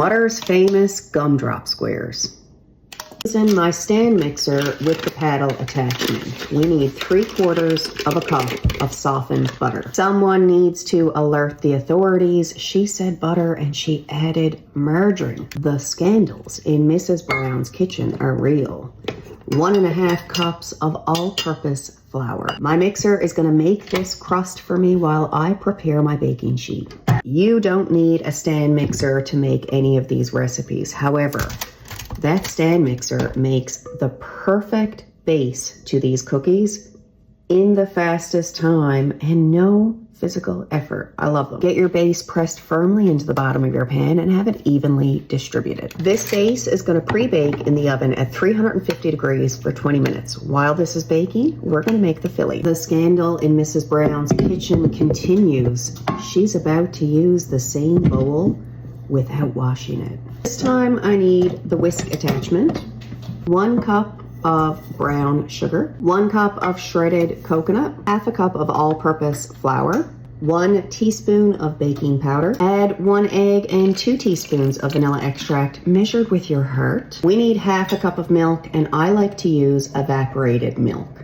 Butter's famous Gumdrop Squares. Using my stand mixer with the paddle attachment, we need 3/4 of a cup of softened butter. Someone needs to alert the authorities. She said butter and she added margarine. The scandals in Mrs. Brown's kitchen are real. 1.5 cups of all-purpose flour. My mixer is going to make this crust for me while I prepare my baking sheet. You don't need a stand mixer to make any of these recipes. However, that stand mixer makes the perfect base to these cookies in the fastest time and no physical effort. I love them. Get your base pressed firmly into the bottom of your pan and have it evenly distributed. This base is going to pre-bake in the oven at 350 degrees for 20 minutes. While this is baking, we're going to make the filling. The scandal in Mrs. Brown's kitchen continues. She's about to use the same bowl without washing it. This time I need the whisk attachment, 1 cup of brown sugar, 1 cup of shredded coconut, 1/2 cup of all-purpose flour, 1 teaspoon of baking powder, add 1 egg and 2 teaspoons of vanilla extract measured with your heart. We need 1/2 cup of milk and I like to use evaporated milk.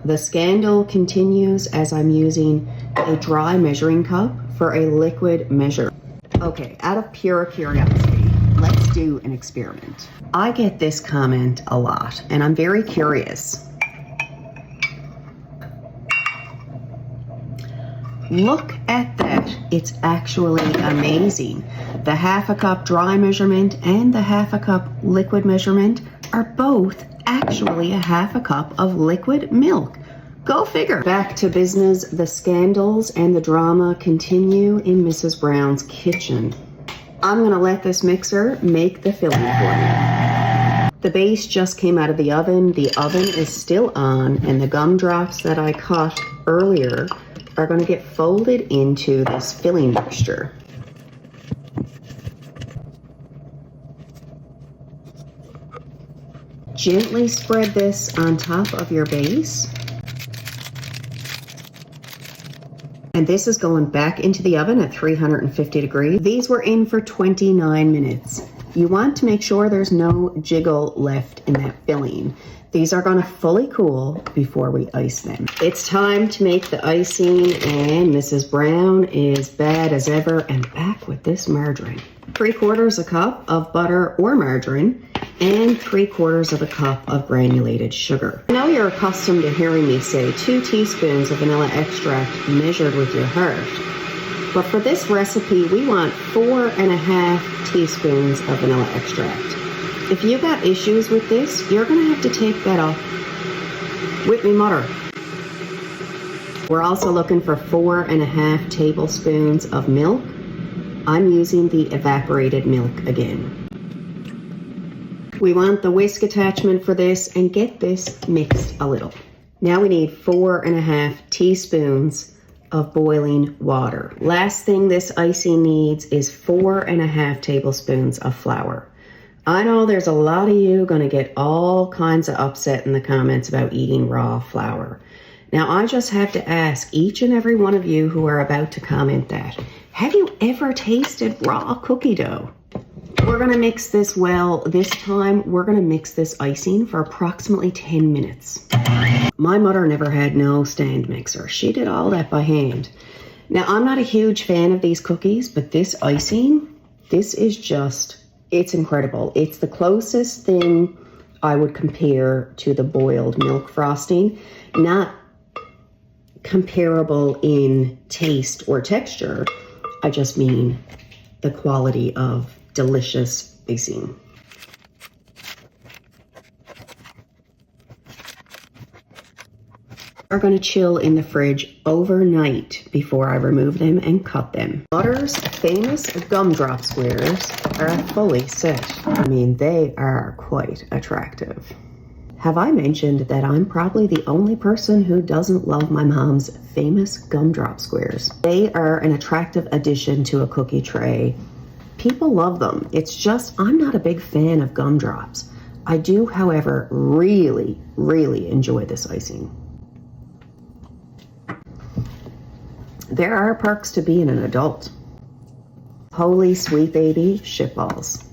The scandal continues as I'm using a dry measuring cup for a liquid measure. Okay, out of pure curiosity, let's do an experiment. I get this comment a lot, and I'm very curious. Look at that. It's actually amazing. The 1/2 cup dry measurement and the 1/2 cup liquid measurement are both actually a 1/2 cup of liquid milk. Go figure. Back to business. The scandals and the drama continue in Mrs. Brown's kitchen. I'm gonna let this mixer make the filling for me. The base just came out of the oven. The oven is still on, and the gumdrops that I cut earlier are gonna get folded into this filling mixture. Gently spread this on top of your base. And this is going back into the oven at 350 degrees. These were in for 29 minutes. You want to make sure there's no jiggle left in that filling. These are going to fully cool before we ice them. It's time to make the icing, and Mrs. Brown is bad as ever and back with this margarine. 3/4 a cup of butter or margarine and 3/4 of a cup of granulated sugar. I know you're accustomed to hearing me say 2 teaspoons of vanilla extract measured with your heart, but for this recipe we want 4.5 teaspoons of vanilla extract. If you got issues with this, you're gonna have to take that off with me mutter. We're also looking for 4.5 tablespoons of milk. I'm using the evaporated milk again. We want the whisk attachment for this, and get this mixed a little. Now we need 4.5 teaspoons of boiling water. Last thing this icing needs is 4.5 tablespoons of flour. I know there's a lot of you gonna get all kinds of upset in the comments about eating raw flour. Now I just have to ask each and every one of you who are about to comment that, have you ever tasted raw cookie dough? We're gonna mix this well. This time we're gonna mix this icing for approximately 10 minutes. My mother never had no stand mixer. She did all that by hand. Now I'm not a huge fan of these cookies, but this icing, this is just, it's incredible. It's the closest thing I would compare to the boiled milk frosting. Not comparable in taste or texture. I just mean the quality of delicious icing. Are going to chill in the fridge overnight before I remove them and cut them. Butter's famous Gumdrop Squares are fully set. I mean, they are quite attractive. Have I mentioned that I'm probably the only person who doesn't love my mom's famous Gumdrop Squares? They are an attractive addition to a cookie tray. People love them. It's just, I'm not a big fan of gumdrops. I do, however, really, really enjoy this icing. There are perks to being an adult. Holy sweet baby shitballs.